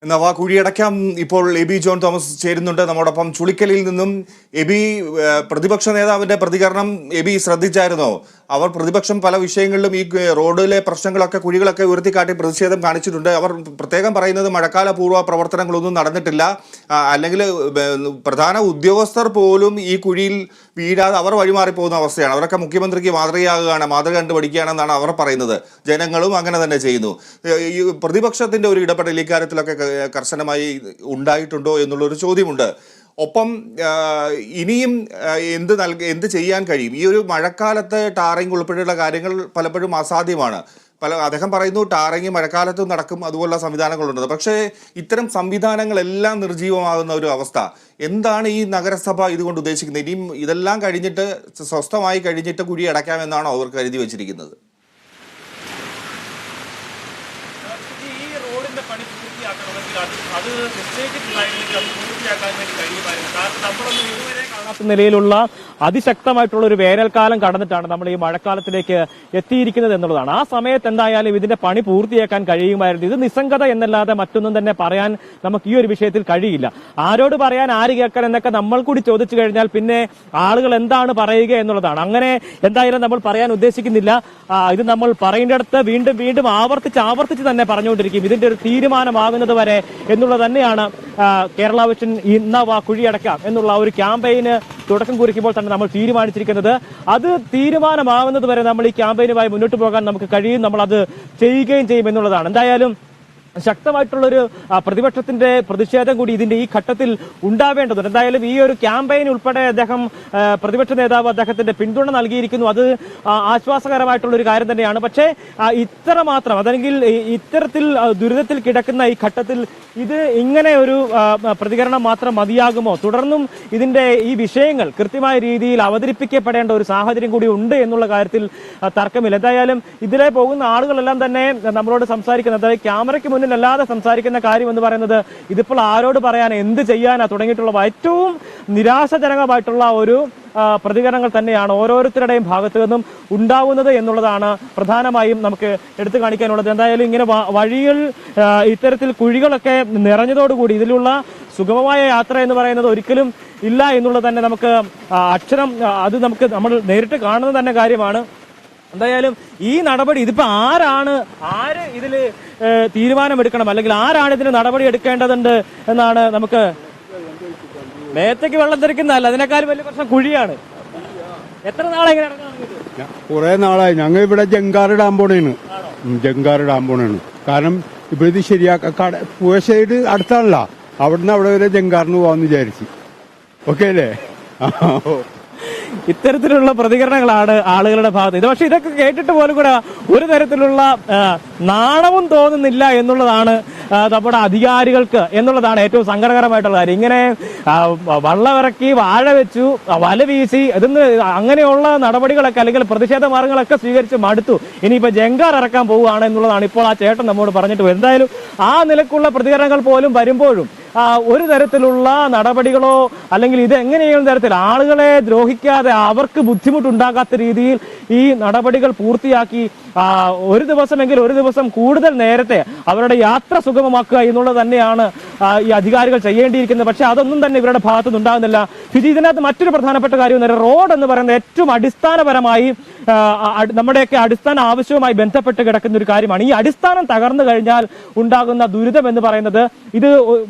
നവാ കുഴിയടയ്ക്കാം. ഇപ്പോൾ AB John Thomas ചേരുന്നുണ്ട് നമ്മോടൊപ്പം. ചുളിക്കലിൽ നിന്നും എബി, പ്രതിപക്ഷ നേതാവിന്റെ പ്രതികരണം എബി ശ്രദ്ധിച്ചായിരുന്നോ? അവർ പ്രതിപക്ഷം പല വിഷയങ്ങളിലും ഈ റോഡിലെ പ്രശ്നങ്ങളൊക്കെ, കുഴികളൊക്കെ ഉയർത്തിക്കാട്ടി പ്രതിഷേധം കാണിച്ചിട്ടുണ്ട്. അവർ പ്രത്യേകം പറയുന്നത് മഴക്കാല പൂർവ്വ പ്രവർത്തനങ്ങളൊന്നും നടന്നിട്ടില്ല, അല്ലെങ്കിൽ പ്രധാന ഉദ്യോഗസ്ഥർ പോലും ഈ കുഴിയിൽ വീഴാതെ അവർ വഴിമാറിപ്പോകുന്ന അവസ്ഥയാണ്. അവരൊക്കെ മുഖ്യമന്ത്രിക്ക് മാതൃകയാകുകയാണ്, മാതൃക കണ്ട് പഠിക്കുകയാണെന്നാണ് അവർ പറയുന്നത്. ജനങ്ങളും അങ്ങനെ തന്നെ ചെയ്യുന്നു. ഈ പ്രതിപക്ഷത്തിന്റെ ഒരു ഇടപെടൽ ഇക്കാര്യത്തിലൊക്കെ കർശനമായി ഉണ്ടായിട്ടുണ്ടോ എന്നുള്ളൊരു ചോദ്യമുണ്ട്. ഒപ്പം ഇനിയും എന്ത് ചെയ്യാൻ കഴിയും? ഈ ഒരു മഴക്കാലത്ത് ടാറിങ് ഉൾപ്പെടെയുള്ള കാര്യങ്ങൾ പലപ്പോഴും അസാധ്യമാണ്. അദ്ദേഹം പറയുന്നു ടാറിങ് മഴക്കാലത്ത് നടക്കും, അതുപോലുള്ള സംവിധാനങ്ങളുണ്ട്. പക്ഷേ ഇത്തരം സംവിധാനങ്ങളെല്ലാം നിർജീവമാകുന്ന ഒരു അവസ്ഥ. എന്താണ് ഈ നഗരസഭ ഇതുകൊണ്ട് ഉദ്ദേശിക്കുന്നത്? ഇനിയും ഇതെല്ലാം കഴിഞ്ഞിട്ട്, സ്വസ്ഥമായി കഴിഞ്ഞിട്ട് കുഴി അടയ്ക്കാമെന്നാണോ അവർ കരുതി വെച്ചിരിക്കുന്നത്? പണി പൂർത്തിയാക്കണമെങ്കിൽ അത് നിശ്ചയിച്ചിട്ടുണ്ടായിരുന്നെങ്കിൽ അത് പൂർത്തിയാക്കാൻ വേണ്ടി കഴിയുമായിരുന്നു. കാരണം നമ്മളൊന്നും ഇതുവരെ കാണാത്ത നിലയിലുള്ള അതിശക്തമായിട്ടുള്ള ഒരു വേനൽക്കാലം കടന്നിട്ടാണ് നമ്മൾ ഈ മഴക്കാലത്തിലേക്ക് എത്തിയിരിക്കുന്നത് എന്നുള്ളതാണ്. ആ സമയത്ത് എന്തായാലും ഇതിന്റെ പണി പൂർത്തിയാക്കാൻ കഴിയുമായിരുന്നു. ഇത് നിസ്സംഗത എന്നല്ലാതെ മറ്റൊന്നും തന്നെ പറയാൻ നമുക്ക് ഈ ഒരു വിഷയത്തിൽ കഴിയില്ല. ആരോട് പറയാൻ, ആര് കേൾക്കാൻ എന്നൊക്കെ നമ്മൾ കൂടി ചോദിച്ചു കഴിഞ്ഞാൽ പിന്നെ ആളുകൾ എന്താണ് പറയുക എന്നുള്ളതാണ്. അങ്ങനെ എന്തായാലും നമ്മൾ പറയാൻ ഉദ്ദേശിക്കുന്നില്ല. ഇത് നമ്മൾ പറയേണ്ടടുത്ത് വീണ്ടും വീണ്ടും ആവർത്തിച്ച് തന്നെ പറഞ്ഞുകൊണ്ടിരിക്കും. ഇതിന്റെ ഒരു തീരുമാനമാകുന്നത് വരെ എന്നുള്ളത് തന്നെയാണ് കേരള വിഷൻ ഇന്നവാ കുഴിയടക്കാം എന്നുള്ള ഒരു ക്യാമ്പയിന് തുടക്കം കുറിക്കുമ്പോൾ തന്നെ നമ്മൾ തീരുമാനിച്ചിരിക്കുന്നത്. അത് തീരുമാനമാകുന്നത് വരെ നമ്മൾ ഈ ക്യാമ്പയിനുമായി മുന്നോട്ട് പോകാൻ നമുക്ക് കഴിയും, നമ്മൾ അത് ചെയ്യുകയും ചെയ്യും എന്നുള്ളതാണ്. എന്തായാലും ശക്തമായിട്ടുള്ളൊരു പ്രതിപക്ഷത്തിന്റെ പ്രതിഷേധം കൂടി ഇതിന്റെ ഈ ഘട്ടത്തിൽ ഉണ്ടാവേണ്ടതുണ്ട്. എന്തായാലും ഈ ഒരു ക്യാമ്പയിൻ ഉൾപ്പെടെ അദ്ദേഹം, പ്രതിപക്ഷ നേതാവ് അദ്ദേഹത്തിന്റെ പിന്തുണ നൽകിയിരിക്കുന്നു. അത് ആശ്വാസകരമായിട്ടുള്ള ഒരു കാര്യം തന്നെയാണ്. പക്ഷേ ഇത്രമാത്രം, അതല്ലെങ്കിൽ ഇത്തരത്തിൽ ദുരിതത്തിൽ കിടക്കുന്ന ഈ ഘട്ടത്തിൽ ഇത് ഇങ്ങനെ ഒരു പ്രതികരണം മാത്രം മതിയാകുമോ? തുടർന്നും ഇതിന്റെ ഈ വിഷയങ്ങൾ കൃത്യമായ രീതിയിൽ അവതരിപ്പിക്കപ്പെടേണ്ട ഒരു സാഹചര്യം കൂടി ഉണ്ട് എന്നുള്ള കാര്യത്തിൽ തർക്കമില്ല. എന്തായാലും ഇതിലെ പോകുന്ന ആളുകളെല്ലാം തന്നെ നമ്മളോട് സംസാരിക്കുന്നത്, അതായത് ക്യാമറയ്ക്ക് മുന്നിലല്ലാതെ സംസാരിക്കുന്ന കാര്യം എന്ന് പറയുന്നത് ഇതിപ്പോൾ ആരോട് പറയാൻ, എന്ത് ചെയ്യാനാ തുടങ്ങിയിട്ടുള്ള ഏറ്റവും നിരാശാജനകമായിട്ടുള്ള ഒരു പ്രതികരണങ്ങൾ തന്നെയാണ് ഓരോരുത്തരുടെയും ഭാഗത്തു നിന്നും ഉണ്ടാവുന്നത് എന്നുള്ളതാണ് പ്രധാനമായും നമുക്ക് എടുത്തു കാണിക്കാനുള്ളത്. എന്തായാലും ഇങ്ങനെ വഴിയിൽ ഇത്തരത്തിൽ കുഴികളൊക്കെ നിറഞ്ഞതോടുകൂടി ഇതിലുള്ള സുഗമമായ യാത്ര എന്ന് പറയുന്നത് ഒരിക്കലും ഇല്ല എന്നുള്ളത് തന്നെ നമുക്ക് നമ്മൾ നേരിട്ട് കാണുന്നത് തന്നെ കാര്യമാണ്. എന്തായാലും ഈ നടപടി, ഇതിപ്പോ ആര് ഇതിൽ തീരുമാനമെടുക്കണം, അല്ലെങ്കിൽ ആരാണ് ഇതിന് നടപടി എടുക്കേണ്ടതുണ്ട് എന്നാണ് നമുക്ക്. മേത്തേക്ക് വെള്ളം തെറിക്കുന്നതല്ല, അതിനേക്കാളും വലിയ പ്രശ്നം കുഴിയാണ്. എത്ര നാളെ ഇങ്ങനെ കുറെ നാളായി ഞങ്ങൾ ഇവിടെ ജങ്കാറ് ഡാം പോണാണ്. കാരണം ഇപ്പൊ ഇത് ശരിയാക്ക പുഴ സൈഡ് അടുത്താണല്ലോ, അവിടുന്ന് അവിടെ വരെ ജങ്കാറിന് പോവാന്ന് വിചാരിച്ചു. ഓക്കെ അല്ലേ? ഇത്തരത്തിലുള്ള പ്രതികരണങ്ങളാണ് ആളുകളുടെ ഭാഗത്ത്. ഇത് പക്ഷെ ഇതൊക്കെ കേട്ടിട്ട് പോലും കൂടെ ഒരു തരത്തിലുള്ള നാണവും തോന്നുന്നില്ല എന്നുള്ളതാണ് നമ്മുടെ അധികാരികൾക്ക് എന്നുള്ളതാണ് ഏറ്റവും സങ്കടകരമായിട്ടുള്ള കാര്യം. ഇങ്ങനെ വള്ളമിറക്കി, വാഴ വെച്ചു, വല വീശി, ഇതിന്ന് അങ്ങനെയുള്ള നടപടികളൊക്കെ അല്ലെങ്കിൽ പ്രതിഷേധ മാർഗങ്ങളൊക്കെ സ്വീകരിച്ച് മടുത്തു. ഇനിയിപ്പോ ജങ്കാർ ഇറക്കാൻ പോവുകയാണ് എന്നുള്ളതാണ് ഇപ്പോൾ ആ ചേട്ടൻ നമ്മോട് പറഞ്ഞിട്ട്. എന്തായാലും ആ നിലക്കുള്ള പ്രതികരണങ്ങൾ പോലും വരുമ്പോഴും ഒരു തരത്തിലുള്ള നടപടികളോ അല്ലെങ്കിൽ ഇത് എങ്ങനെയും തരത്തിൽ ആളുകളെ ദ്രോഹിക്കാതെ, അവർക്ക് ബുദ്ധിമുട്ടുണ്ടാകാത്ത രീതിയിൽ ഈ നടപടികൾ പൂർത്തിയാക്കി ഒരു ദിവസം കൂടുതൽ നേരത്തെ അവരുടെ യാത്ര സുഗമമാക്കുക എന്നുള്ളത് തന്നെയാണ് ഈ അധികാരികൾ ചെയ്യേണ്ടിയിരിക്കുന്നത്. പക്ഷെ അതൊന്നും തന്നെ ഇവരുടെ ഭാഗത്തുനിന്ന് ഉണ്ടാകുന്നില്ല. ഇതിനകത്ത് മറ്റൊരു പ്രധാനപ്പെട്ട കാര്യം, റോഡ് എന്ന് പറയുന്നത് ഏറ്റവും അടിസ്ഥാനപരമായി നമ്മുടെയൊക്കെ അടിസ്ഥാന ആവശ്യവുമായി ബന്ധപ്പെട്ട് കിടക്കുന്ന ഒരു കാര്യമാണ്. ഈ അടിസ്ഥാനം തകർന്നു കഴിഞ്ഞാൽ ഉണ്ടാകുന്ന ദുരിതം എന്ന് പറയുന്നത് ഇത്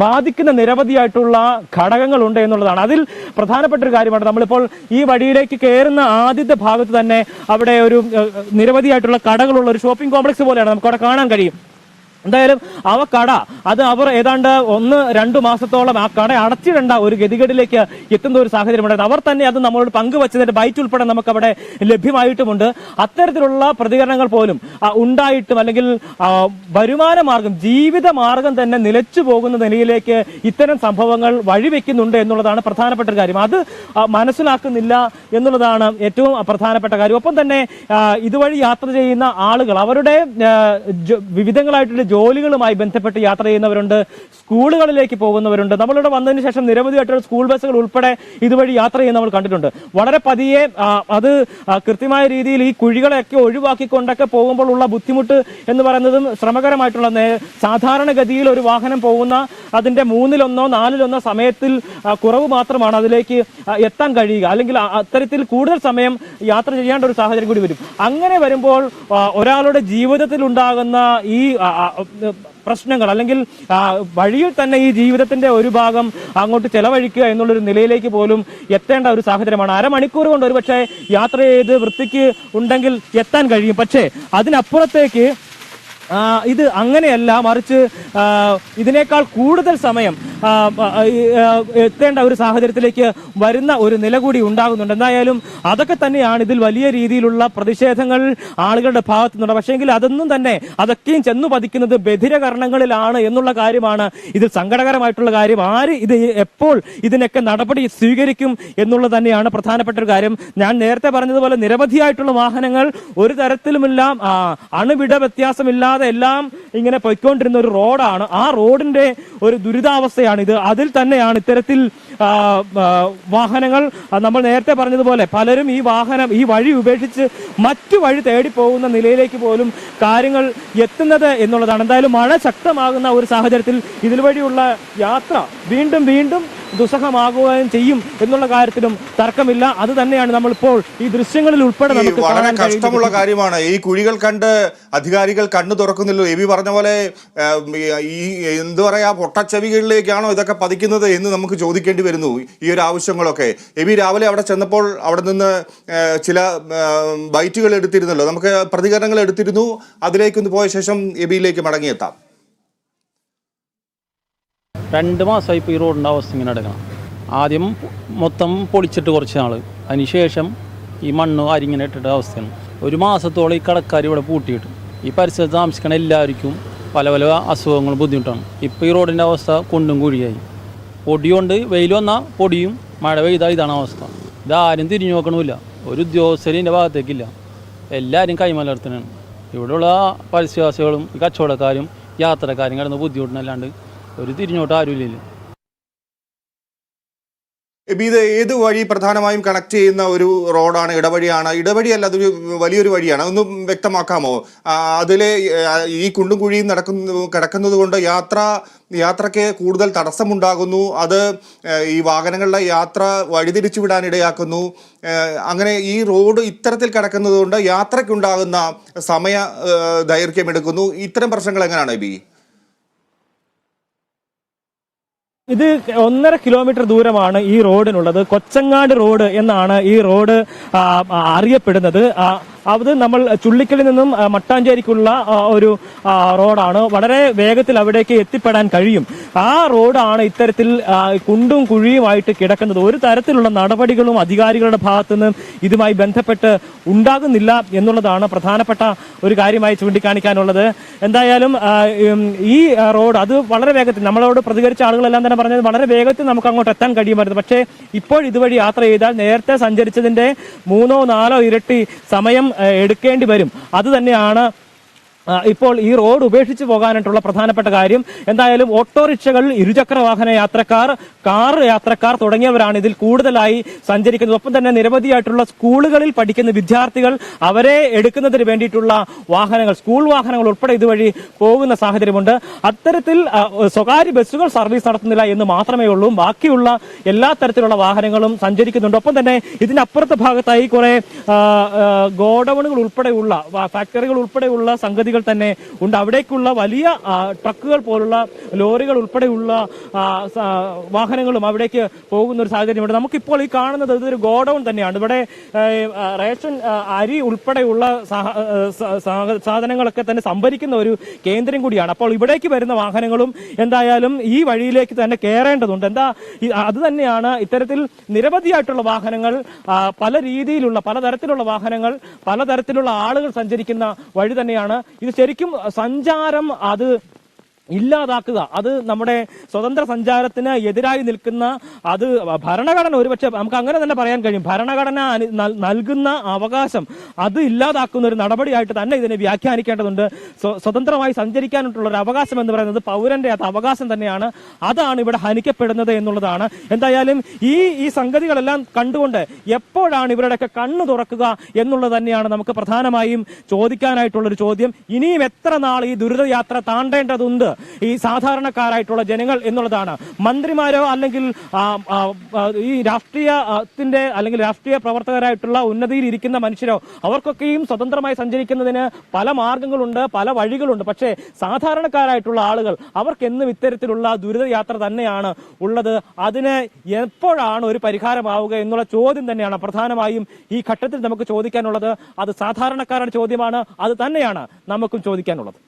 ബാധിക്കുന്ന നിരവധിയായിട്ടുള്ള ഘടകങ്ങളുണ്ട് എന്നുള്ളതാണ്. അതിൽ പ്രധാനപ്പെട്ട ഒരു കാര്യമാണ്, നമ്മളിപ്പോൾ ഈ വഴിയിലേക്ക് കയറുന്ന ആദ്യത്തെ ഭാഗത്ത് തന്നെ അവിടെ ഒരു നിരവധിയായിട്ടുള്ള കടകളുള്ള ഒരു ഷോപ്പിംഗ് കോംപ്ലക്സ് പോലെയാണ് നമുക്കവിടെ കാണാൻ കഴിയും. എന്തായാലും അവർ ഏതാണ്ട് 1-2 മാസത്തോളം ആ കട അടച്ചിടേണ്ട ഒരു ഗതികേടിലേക്ക് എത്തുന്ന ഒരു സാഹചര്യമുണ്ടായിരുന്നു. അവർ തന്നെ അത് നമ്മളോട് പങ്കുവച്ചതിന്റെ ബൈറ്റ് ഉൾപ്പെടെ നമുക്ക് അവിടെ ലഭ്യമായിട്ടുമുണ്ട്. അത്തരത്തിലുള്ള പ്രതികരണങ്ങൾ പോലും ഉണ്ടായിട്ടും, അല്ലെങ്കിൽ വരുമാന മാർഗം, ജീവിത മാർഗം തന്നെ നിലച്ചു പോകുന്ന നിലയിലേക്ക് ഇത്തരം സംഭവങ്ങൾ വഴിവെക്കുന്നുണ്ട് എന്നുള്ളതാണ് പ്രധാനപ്പെട്ട ഒരു കാര്യം. അത് മനസ്സിലാക്കുന്നില്ല എന്നുള്ളതാണ് ഏറ്റവും പ്രധാനപ്പെട്ട കാര്യം. ഒപ്പം തന്നെ ഇതുവഴി യാത്ര ചെയ്യുന്ന ആളുകൾ അവരുടെ വിവിധങ്ങളായിട്ടുള്ള ജോലികളുമായി ബന്ധപ്പെട്ട് യാത്ര ചെയ്യുന്നവരുണ്ട്, സ്കൂളുകളിലേക്ക് പോകുന്നവരുണ്ട്. നമ്മളിവിടെ വന്നതിന് ശേഷം നിരവധിയായിട്ടുള്ള സ്കൂൾ ബസ്സുകൾ ഉൾപ്പെടെ ഇതുവഴി യാത്ര ചെയ്യുന്ന നമ്മൾ കണ്ടിട്ടുണ്ട്. വളരെ പതിയെ അത് കൃത്യമായ രീതിയിൽ ഈ കുഴികളെയൊക്കെ ഒഴിവാക്കിക്കൊണ്ടൊക്കെ പോകുമ്പോൾ ഉള്ള ബുദ്ധിമുട്ട് എന്ന് പറയുന്നതും ശ്രമകരമായിട്ടുള്ള, സാധാരണഗതിയിൽ ഒരു വാഹനം പോകുന്ന അതിന്റെ 1/3 4/1 സമയത്തിൽ കുറവ് മാത്രമാണ് അതിലേക്ക് എത്താൻ കഴിയുക. അല്ലെങ്കിൽ അത്തരത്തിൽ കൂടുതൽ സമയം യാത്ര ചെയ്യേണ്ട ഒരു സാഹചര്യം കൂടി വരും. അങ്ങനെ വരുമ്പോൾ ഒരാളുടെ ജീവിതത്തിൽ ഉണ്ടാകുന്ന ഈ പ്രശ്നങ്ങൾ, അല്ലെങ്കിൽ വഴിയിൽ തന്നെ ഈ ജീവിതത്തിന്റെ ഒരു ഭാഗം അങ്ങോട്ട് ചെലവഴിക്കുക എന്നുള്ളൊരു നിലയിലേക്ക് പോലും എത്തേണ്ട ഒരു സാഹചര്യമാണ്. അരമണിക്കൂർ കൊണ്ട് ഒരുപക്ഷെ യാത്ര ചെയ്ത് വൃത്തിക്ക് ഉണ്ടെങ്കിൽ എത്താൻ കഴിയും. പക്ഷേ അതിനപ്പുറത്തേക്ക് ഇത് അങ്ങനെയല്ല, മറിച്ച് ഇതിനേക്കാൾ കൂടുതൽ സമയം എത്തേണ്ട ഒരു സാഹചര്യത്തിലേക്ക് വരുന്ന ഒരു നില കൂടി ഉണ്ടാകുന്നുണ്ട്. എന്തായാലും അതൊക്കെ തന്നെയാണ് ഇതിൽ വലിയ രീതിയിലുള്ള പ്രതിഷേധങ്ങൾ ആളുകളുടെ ഭാഗത്തു നിന്നുണ്ട്. പക്ഷേങ്കിൽ അതൊക്കെയും ചെന്നു പതിക്കുന്നത് ബധിരകരണങ്ങളിലാണ് എന്നുള്ള കാര്യമാണ് ഇതിൽ സങ്കടകരമായിട്ടുള്ള കാര്യം. ആര് ഇത് എപ്പോൾ ഇതിനൊക്കെ നടപടി സ്വീകരിക്കും എന്നുള്ളത് തന്നെയാണ് പ്രധാനപ്പെട്ട ഒരു കാര്യം. ഞാൻ നേരത്തെ പറഞ്ഞതുപോലെ നിരവധിയായിട്ടുള്ള വാഹനങ്ങൾ ഒരു തരത്തിലുമെല്ലാം അണുവിട വ്യത്യാസമില്ലാതെ എല്ലാം ഇങ്ങനെ പൊയ്ക്കൊണ്ടിരുന്ന ഒരു റോഡാണ്. ആ റോഡിന്റെ ഒരു ദുരിതാവസ്ഥയാണ് ഇത്. അതിൽ തന്നെയാണ് ഇത്തരത്തിൽ വാഹനങ്ങൾ, നമ്മൾ നേരത്തെ പറഞ്ഞതുപോലെ പലരും ഈ വഴി ഉപേക്ഷിച്ച് മറ്റു വഴി തേടി പോകുന്ന നിലയിലേക്ക് പോലും കാര്യങ്ങൾ എത്തുന്നത് എന്നുള്ളതാണ്. എന്തായാലും മഴ ശക്തമാകുന്ന ഒരു സാഹചര്യത്തിൽ ഇതിൽ വഴിയുള്ള യാത്ര വീണ്ടും ദുസ്സഹമാകുകയും ചെയ്യും എന്നുള്ള കാര്യത്തിലും തർക്കമില്ല. അത് തന്നെയാണ് നമ്മളിപ്പോൾ ഈ ദൃശ്യങ്ങളിൽ ഉൾപ്പെടെ നമുക്ക് വളരെ കഷ്ടമുള്ള കാര്യമാണ്. ഈ കുഴികൾ കണ്ട് അധികാരികൾ കണ്ണു തുറക്കുന്നില്ലോ. എബി പറഞ്ഞ പോലെ ഈ എന്തു പറയാ പൊട്ടച്ചെവികളിലേക്കാണോ ഇതൊക്കെ പതിക്കുന്നത് എന്ന് നമുക്ക് ചോദിക്കേണ്ടി വരുന്നു ഈ ഒരു ആവശ്യങ്ങളൊക്കെ. എബി രാവിലെ അവിടെ ചെന്നപ്പോൾ അവിടെ നിന്ന് ചില ബൈറ്റുകൾ എടുത്തിരുന്നല്ലോ, നമുക്ക് പ്രതികരണങ്ങൾ എടുത്തിരുന്നു. അതിലേക്കൊന്ന് പോയ ശേഷം എബിയിലേക്ക് മടങ്ങിയെത്താം. 2 മാസമായി ഇപ്പോൾ ഈ റോഡിൻ്റെ അവസ്ഥ ഇങ്ങനെ എടുക്കണം. ആദ്യം മൊത്തം പൊളിച്ചിട്ട് കുറച്ച് നാൾ, അതിനുശേഷം ഈ മണ്ണ് അരിങ്ങനെ ഇട്ടിട്ട് അവസ്ഥയാണ്. 1 മാസത്തോളം ഈ കടക്കാർ ഇവിടെ പൂട്ടിയിട്ട് ഈ പരിസരത്ത് താമസിക്കണ എല്ലാവർക്കും പല അസുഖങ്ങളും ബുദ്ധിമുട്ടാണ്. ഇപ്പോൾ ഈ റോഡിൻ്റെ അവസ്ഥ കുണ്ടും കുഴിയായി. പൊടിയുണ്ട്, വെയിൽ വന്നാൽ പൊടിയും, മഴ പെയ്താൽ ഇതാണ് അവസ്ഥ. ഇതാരും തിരിഞ്ഞു നോക്കണമില്ല, ഒരു ഉദ്യോഗസ്ഥരും ഇതിൻ്റെ ഭാഗത്തേക്കില്ല. എല്ലാവരും കൈമലർത്തനാണ്. ഇവിടെയുള്ള പരിസരവാസികളും ഈ കച്ചവടക്കാരും യാത്രക്കാരും കിടന്ന് ബുദ്ധിമുട്ടിനല്ലാണ്ട് ഒരു തിരിഞ്ഞോട്ട് ആരുമില്ല. ഇത് ഏത് വഴി പ്രധാനമായും കണക്ട് ചെയ്യുന്ന ഒരു റോഡാണ്? ഇടവഴിയാണ്? ഇടവഴിയല്ല, അതൊരു വലിയൊരു വഴിയാണ്. അതൊന്നും വ്യക്തമാക്കാമോ? അതിലെ ഈ കുണ്ടും കുഴിയും കിടക്കുന്നത് കൊണ്ട് യാത്രയ്ക്ക് കൂടുതൽ തടസ്സമുണ്ടാകുന്നു. അത് ഈ വാഹനങ്ങളുടെ യാത്ര വഴിതിരിച്ചു വിടാനിടയാക്കുന്നു. അങ്ങനെ ഈ റോഡ് ഇത്തരത്തിൽ കിടക്കുന്നത് കൊണ്ട് യാത്രയ്ക്കുണ്ടാകുന്ന സമയ ദൈർഘ്യം എടുക്കുന്നു. ഇത്തരം പ്രശ്നങ്ങൾ എങ്ങനെയാണ് ബി? ഇത് 1.5 കിലോമീറ്റർ ദൂരമാണ് ഈ റോഡിനുള്ളത്. കൊച്ചങ്ങാട് റോഡ് എന്നാണ് ഈ റോഡ് അറിയപ്പെടുന്നത്. അത് നമ്മൾ ചുള്ളിക്കലിൽ നിന്നും മട്ടാഞ്ചേരിക്കുള്ള ഒരു റോഡാണ്. വളരെ വേഗത്തിൽ അവിടേക്ക് എത്തിപ്പെടാൻ കഴിയും. ആ റോഡാണ് ഇത്തരത്തിൽ കുണ്ടും കുഴിയുമായിട്ട് കിടക്കുന്നത്. ഒരു തരത്തിലുള്ള നടപടികളും അധികാരികളുടെ ഭാഗത്തുനിന്ന് ഇതുമായി ബന്ധപ്പെട്ട് ഉണ്ടാകുന്നില്ല എന്നുള്ളതാണ് പ്രധാനപ്പെട്ട ഒരു കാര്യമായി ചൂണ്ടിക്കാണിക്കാനുള്ളത്. എന്തായാലും ഈ റോഡ് അത് വളരെ വേഗത്തിൽ, നമ്മളോട് പ്രതികരിച്ച ആളുകളെല്ലാം തന്നെ പറഞ്ഞത് വളരെ വേഗത്തിൽ നമുക്ക് അങ്ങോട്ട് എത്താൻ കഴിയുമായിരുന്നു. പക്ഷേ ഇപ്പോൾ ഇതുവഴി യാത്ര ചെയ്താൽ നേരത്തെ സഞ്ചരിച്ചതിന്റെ 3-4 ഇരട്ടി സമയം എടുക്കേണ്ടി വരും. അത് തന്നെയാണ് ഇപ്പോൾ ഈ റോഡ് ഉപേക്ഷിച്ച് പോകാനായിട്ടുള്ള പ്രധാനപ്പെട്ട കാര്യം. എന്തായാലും ഓട്ടോറിക്ഷകൾ, ഇരുചക്ര വാഹന യാത്രക്കാർ, കാർ യാത്രക്കാർ തുടങ്ങിയവരാണ് ഇതിൽ കൂടുതലായി സഞ്ചരിക്കുന്നത്. ഒപ്പം തന്നെ നിരവധിയായിട്ടുള്ള സ്കൂളുകളിൽ പഠിക്കുന്ന വിദ്യാർത്ഥികൾ, അവരെ എടുക്കുന്നതിന് വേണ്ടിയിട്ടുള്ള വാഹനങ്ങൾ, സ്കൂൾ വാഹനങ്ങൾ ഉൾപ്പെടെ ഇതുവഴി പോകുന്ന സാഹചര്യമുണ്ട്. അത്തരത്തിൽ സ്വകാര്യ ബസ്സുകൾ സർവീസ് നടത്തുന്നില്ല എന്ന് മാത്രമേ ഉള്ളൂ. ബാക്കിയുള്ള എല്ലാ തരത്തിലുള്ള വാഹനങ്ങളും സഞ്ചരിക്കുന്നുണ്ട്. ഒപ്പം തന്നെ ഇതിനപ്പുറത്തെ ഭാഗത്തായി കുറെ ഗോഡൌണുകൾ ഉൾപ്പെടെയുള്ള, ഫാക്ടറികൾ ഉൾപ്പെടെയുള്ള സംഗതികൾ തന്നെ ഉണ്ട്. അവിടേക്കുള്ള വലിയ ട്രക്കുകൾ പോലുള്ള ലോറികൾ ഉൾപ്പെടെയുള്ള വാഹനങ്ങളും അവിടേക്ക് പോകുന്ന ഒരു സാഹചര്യമുണ്ട്. നമുക്കിപ്പോൾ ഈ കാണുന്നത് ഇതൊരു ഗോഡൌൺ തന്നെയാണ്. ഇവിടെ റേഷൻ അരി ഉൾപ്പെടെയുള്ള സാധനങ്ങളൊക്കെ തന്നെ സംഭരിക്കുന്ന ഒരു കേന്ദ്രം കൂടിയാണ്. അപ്പോൾ ഇവിടേക്ക് വരുന്ന വാഹനങ്ങളും എന്തായാലും ഈ വഴിയിലേക്ക് തന്നെ കയറേണ്ടതുണ്ട്. അത് തന്നെയാണ് ഇത്തരത്തിൽ നിരവധിയായിട്ടുള്ള വാഹനങ്ങൾ, പലതരത്തിലുള്ള വാഹനങ്ങൾ, പലതരത്തിലുള്ള ആളുകൾ സഞ്ചരിക്കുന്ന വഴി തന്നെയാണ് ഇത്. ശരിക്കും സഞ്ചാരം അത് ഇല്ലാതാക്കുക, അത് നമ്മുടെ സ്വതന്ത്ര സഞ്ചാരത്തിന് എതിരായി നിൽക്കുന്ന, അത് ഭരണഘടന ഒരുപക്ഷെ നമുക്ക് അങ്ങനെ തന്നെ പറയാൻ കഴിയും, ഭരണഘടന നൽകുന്ന അവകാശം അത് ഇല്ലാതാക്കുന്ന ഒരു നടപടിയായിട്ട് തന്നെ ഇതിനെ വ്യാഖ്യാനിക്കേണ്ടതുണ്ട്. സ്വതന്ത്രമായി സഞ്ചരിക്കാനായിട്ടുള്ള ഒരു അവകാശം എന്ന് പറയുന്നത് പൗരന്റെ അത് അവകാശം തന്നെയാണ്. അതാണ് ഇവിടെ ഹനിക്കപ്പെടുന്നത് എന്നുള്ളതാണ്. എന്തായാലും ഈ സംഗതികളെല്ലാം കണ്ടുകൊണ്ട് എപ്പോഴാണ് ഇവരുടെയൊക്കെ കണ്ണു തുറക്കുക എന്നുള്ളത് തന്നെയാണ് നമുക്ക് പ്രധാനമായും ചോദിക്കാനായിട്ടുള്ളൊരു ചോദ്യം. ഇനിയും എത്ര നാൾ ഈ ദുരിതയാത്ര താണ്ടേണ്ടതുണ്ട് ഈ സാധാരണക്കാരായിട്ടുള്ള ജനങ്ങൾ എന്നുള്ളതാണ്. മന്ത്രിമാരോ അല്ലെങ്കിൽ ഈ രാഷ്ട്രീയത്തിന്റെ അല്ലെങ്കിൽ രാഷ്ട്രീയ പ്രവർത്തകരായിട്ടുള്ള ഉന്നതിയിൽ ഇരിക്കുന്ന മനുഷ്യരോ അവർക്കൊക്കെയും സ്വതന്ത്രമായി സഞ്ചരിക്കുന്നതിന് പല മാർഗങ്ങളുണ്ട്, പല വഴികളുണ്ട്. പക്ഷേ സാധാരണക്കാരായിട്ടുള്ള ആളുകൾ അവർക്കെന്നും ഇത്തരത്തിലുള്ള ദുരിതയാത്ര തന്നെയാണ് ഉള്ളത്. അതിന് എപ്പോഴാണ് ഒരു പരിഹാരമാവുക എന്നുള്ള ചോദ്യം തന്നെയാണ് പ്രധാനമായും ഈ ഘട്ടത്തിൽ നമുക്ക് ചോദിക്കാനുള്ളത്. അത് സാധാരണക്കാരുടെ ചോദ്യമാണ്, അത് തന്നെയാണ് നമുക്കും ചോദിക്കാനുള്ളത്.